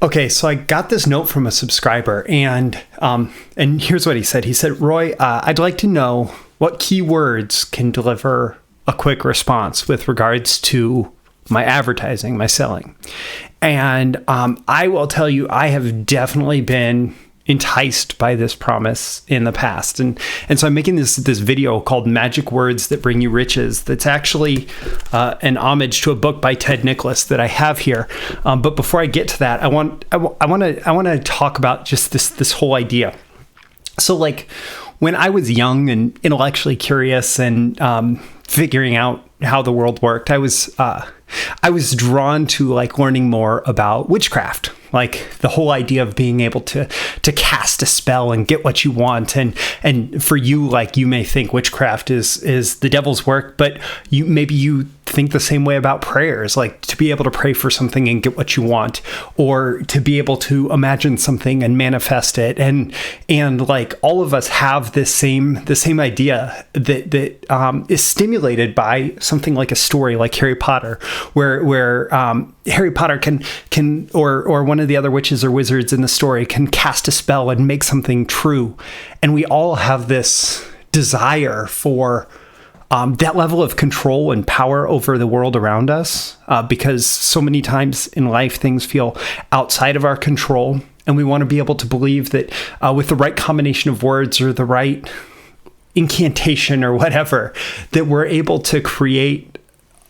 Okay, so I got this note from a subscriber, and here's what he said. He said, Roy, I'd like to know what keywords can deliver a quick response with regards to my advertising, my selling. And I will tell you, I have definitely been enticed by this promise in the past. And so I'm making this video called Magic Words That Bring You Riches. That's actually an homage to a book by Ted Nicholas that I have here. But before I get to that, I want to talk about just this whole idea. So like when I was young and intellectually curious and figuring out how the world worked, I was drawn to like learning more about witchcraft, like the whole idea of being able to cast a spell and get what you want. And for you, like you may think witchcraft is the devil's work, but you think the same way about prayers, like to be able to pray for something and get what you want, or to be able to imagine something and manifest it. And like all of us have the same idea that is stimulated by something like a story like Harry Potter, where Harry Potter can or one of the other witches or wizards in the story can cast a spell and make something true. And we all have this desire for that level of control and power over the world around us, because so many times in life things feel outside of our control, and we want to be able to believe that with the right combination of words or the right incantation or whatever, that we're able to create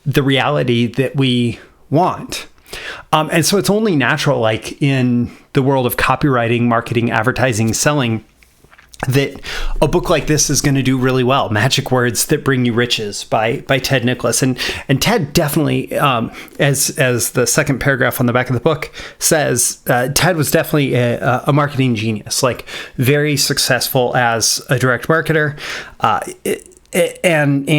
the reality that we want. And so it's only natural, like in the world of copywriting, marketing, advertising, selling, that a book like this is going to do really well. Magic Words That Bring You Riches by Ted Nicholas. And Ted definitely, as the second paragraph on the back of the book says, Ted was definitely a marketing genius, like very successful as a direct marketer. And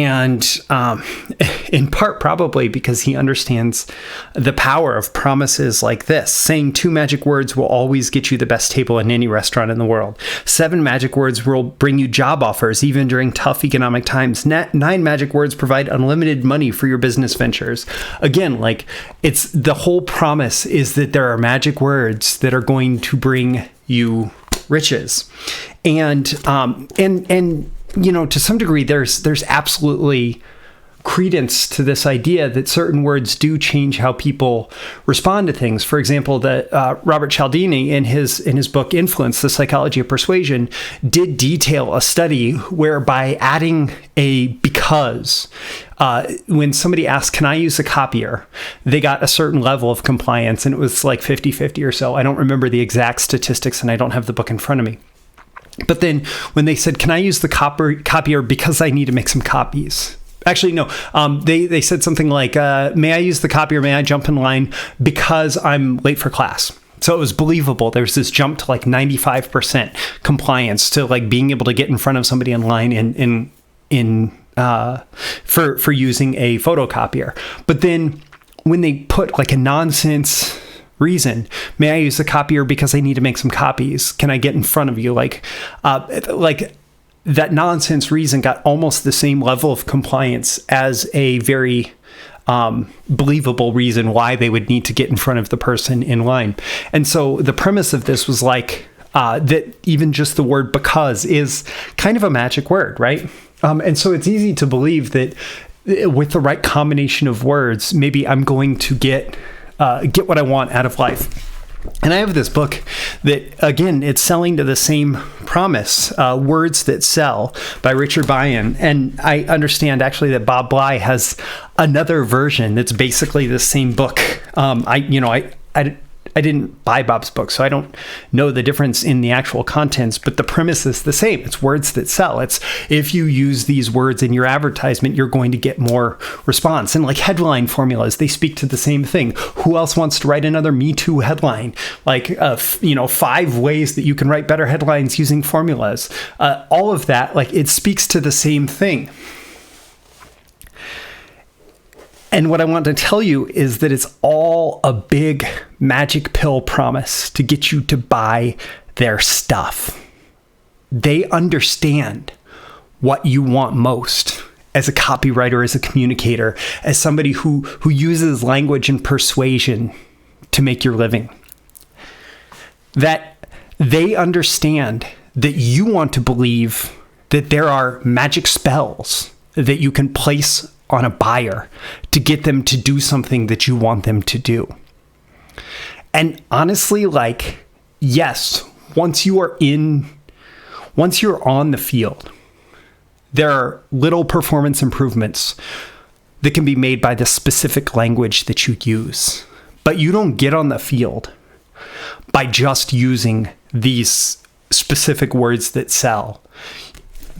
in part probably because he understands the power of promises like this. Saying 2 magic words will always get you the best table in any restaurant in the world. 7 magic words will bring you job offers even during tough economic times. 9 magic words provide unlimited money for your business ventures. Again, like it's the whole promise is that there are magic words that are going to bring you riches. And you know, to some degree, there's absolutely credence to this idea that certain words do change how people respond to things. For example, that Robert Cialdini in his book Influence: The Psychology of Persuasion did detail a study whereby adding a because, when somebody asked, can I use a copier? They got a certain level of compliance, and it was like 50-50 or so. I don't remember the exact statistics, and I don't have the book in front of me. But then when they said, can I use the copier because I need to make some copies? Actually, no. They said something like, may I use the copier? May I jump in line because I'm late for class? So it was believable. There's this jump to like 95% compliance to like being able to get in front of somebody in line for using a photocopier. But then when they put like a nonsense reason, may I use the copier because I need to make some copies? Can I get in front of you? Like that nonsense reason got almost the same level of compliance as a very believable reason why they would need to get in front of the person in line. And so the premise of this was like that even just the word because is kind of a magic word, right? And so it's easy to believe that with the right combination of words, maybe I'm going to get what I want out of life. And I have this book that, again, it's selling to the same promise, Words That Sell by Richard Byron. And I understand actually that Bob Bly has another version that's basically the same book. I didn't buy Bob's book, so I don't know the difference in the actual contents, but the premise is the same. It's words that sell. It's if you use these words in your advertisement, you're going to get more response. And like headline formulas, they speak to the same thing. Who else wants to write another Me Too headline? Like, 5 ways that you can write better headlines using formulas. All of that, like it speaks to the same thing. And what I want to tell you is that it's all a big magic pill promise to get you to buy their stuff. They understand what you want most as a copywriter, as a communicator, as somebody who uses language and persuasion to make your living. that they understand that you want to believe that there are magic spells that you can place on a buyer to get them to do something that you want them to do. And honestly, like, yes, once you're on the field, there are little performance improvements that can be made by the specific language that you use. But you don't get on the field by just using these specific words that sell,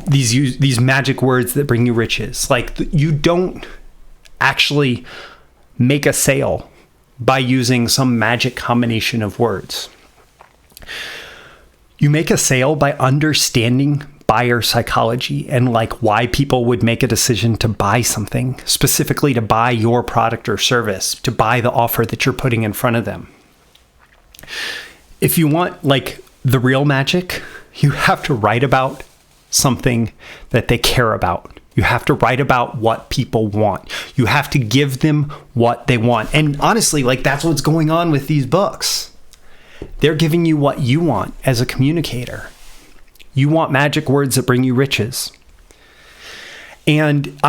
these magic words that bring you riches. Like, you don't actually make a sale by using some magic combination of words. You make a sale by understanding buyer psychology and like why people would make a decision to buy something, specifically to buy your product or service, to buy the offer that you're putting in front of them. If you want like the real magic, you have to write about something that they care about. You have to write about what people want. You have to give them what they want. And honestly, like, that's what's going on with these books. They're giving you what you want as a communicator. You want magic words that bring you riches. And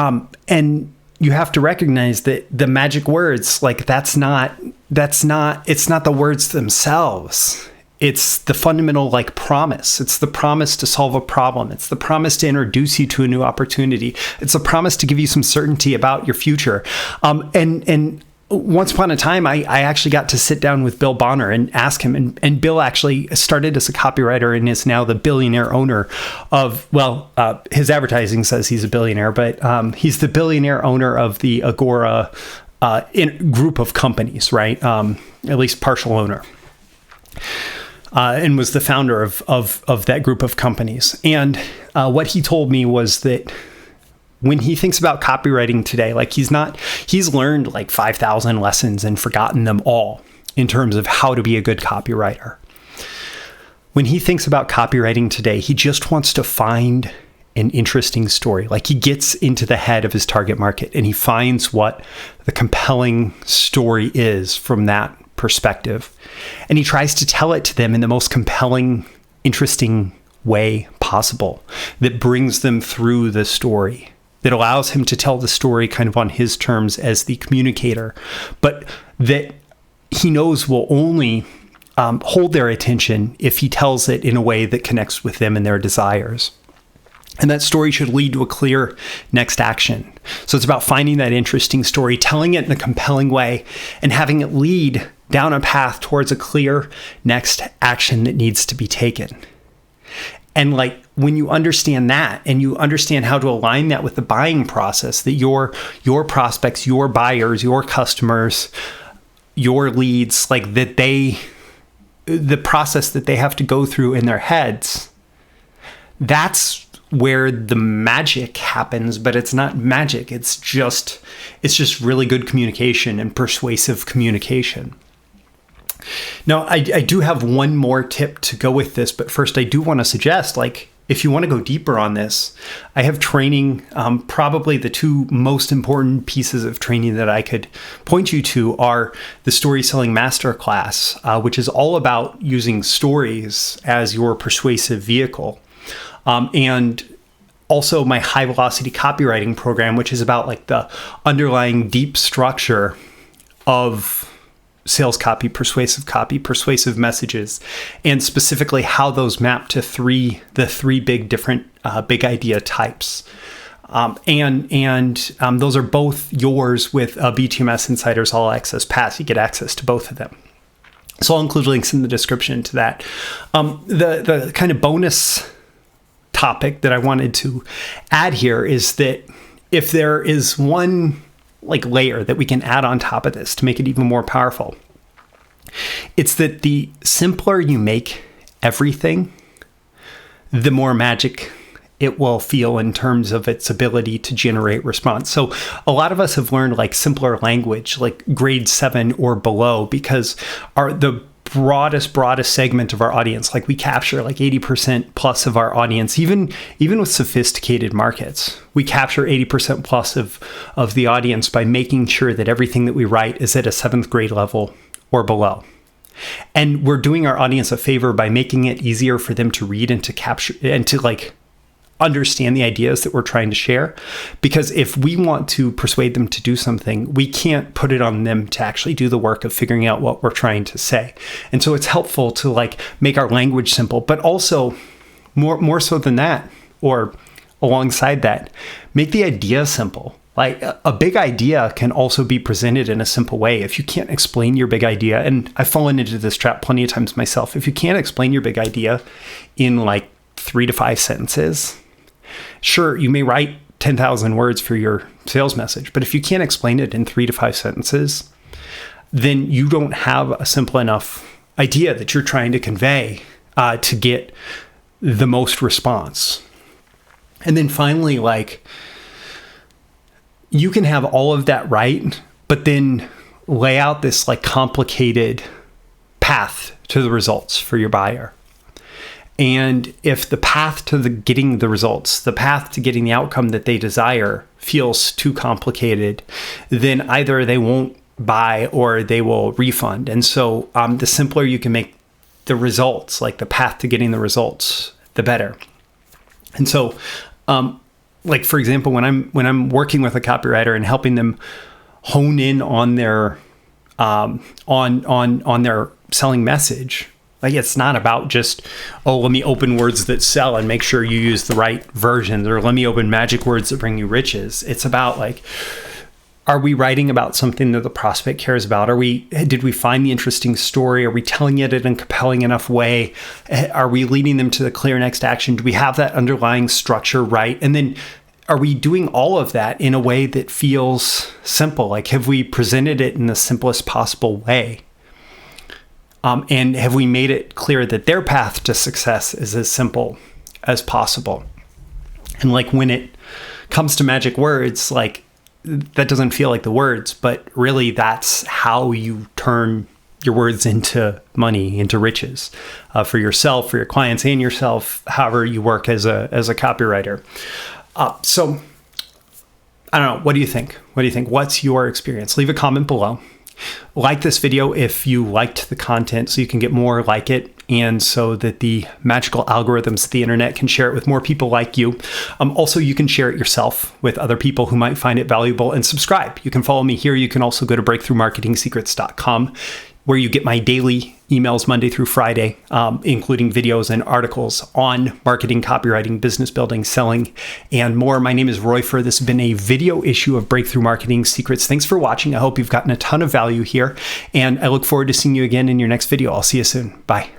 you have to recognize that the magic words, like, it's not the words themselves. It's the fundamental like promise. It's the promise to solve a problem. It's the promise to introduce you to a new opportunity. It's a promise to give you some certainty about your future. And once upon a time, I actually got to sit down with Bill Bonner and ask him. And Bill actually started as a copywriter and is now the billionaire owner of, his advertising says he's a billionaire, but he's the billionaire owner of the Agora group of companies, right? At least partial owner. And was the founder of that group of companies. And what he told me was that when he thinks about copywriting today, like, he's learned like 5,000 lessons and forgotten them all in terms of how to be a good copywriter. When he thinks about copywriting today, he just wants to find an interesting story. Like, he gets into the head of his target market and he finds what the compelling story is from that perspective. And he tries to tell it to them in the most compelling, interesting way possible that brings them through the story, that allows him to tell the story kind of on his terms as the communicator, but that he knows will only hold their attention if he tells it in a way that connects with them and their desires. And that story should lead to a clear next action. So it's about finding that interesting story, telling it in a compelling way, and having it lead down a path towards a clear next action that needs to be taken. And like, when you understand that and you understand how to align that with the buying process, that your prospects, your buyers, your customers, your leads, like, that the process that they have to go through in their heads, that's where the magic happens. But it's not magic. It's just really good communication and persuasive communication. Now, I do have one more tip to go with this, but first I do want to suggest, like, if you want to go deeper on this, I have training. Probably the two most important pieces of training that I could point you to are the Story Selling Masterclass, which is all about using stories as your persuasive vehicle. And also my High Velocity Copywriting program, which is about like the underlying deep structure of sales copy, persuasive messages, and specifically how those map to the three big different big idea types. And those are both yours with a BTMS Insiders All Access Pass. You get access to both of them. So I'll include links in the description to that. The kind of bonus topic that I wanted to add here is that if there is one like layer that we can add on top of this to make it even more powerful, it's that the simpler you make everything, the more magic it will feel in terms of its ability to generate response. So a lot of us have learned like simpler language, like grade 7 or below, because the broadest segment of our audience, like we capture like 80% plus of our audience, even with sophisticated markets, we capture 80% plus of the audience by making sure that everything that we write is at a 7th grade level or below. And we're doing our audience a favor by making it easier for them to read and to capture and to like understand the ideas that we're trying to share. Because if we want to persuade them to do something, we can't put it on them to actually do the work of figuring out what we're trying to say. And so it's helpful to like make our language simple, but also more so than that, or alongside that, make the idea simple. Like a big idea can also be presented in a simple way. If you can't explain your big idea, and I've fallen into this trap plenty of times myself, if you can't explain your big idea in like 3 to 5 sentences, sure, you may write 10,000 words for your sales message, but if you can't explain it in 3 to 5 sentences, then you don't have a simple enough idea that you're trying to convey to get the most response. And then finally, like, you can have all of that right, but then lay out this like complicated path to the results for your buyer. And if the path to getting the results, the path to getting the outcome that they desire feels too complicated, then either they won't buy or they will refund. And so the simpler you can make the results, like the path to getting the results, the better. And so, like for example, when I'm working with a copywriter and helping them hone in on their on their selling message, like it's not about just, oh, let me open words that sell and make sure you use the right versions, or let me open magic words that bring you riches. It's about like, are we writing about something that the prospect cares about? Did we find the interesting story? Are we telling it in a compelling enough way? Are we leading them to the clear next action? Do we have that underlying structure right? And then are we doing all of that in a way that feels simple? Like, have we presented it in the simplest possible way? And have we made it clear that their path to success is as simple as possible? And like when it comes to magic words, like, that doesn't feel like the words, but really that's how you turn your words into money, into riches, for yourself, for your clients, and yourself, however you work as a copywriter. So I don't know. What do you think? What's your experience? Leave a comment below. Like this video if you liked the content so you can get more like it, and so that the magical algorithms of the internet can share it with more people like you. Also, you can share it yourself with other people who might find it valuable, and subscribe. You can follow me here. You can also go to breakthroughmarketingsecrets.com, where you get my daily emails Monday through Friday, including videos and articles on marketing, copywriting, business building, selling, and more. My name is Roy Furr. This has been a video issue of Breakthrough Marketing Secrets. Thanks for watching. I hope you've gotten a ton of value here, and I look forward to seeing you again in your next video. I'll see you soon. Bye.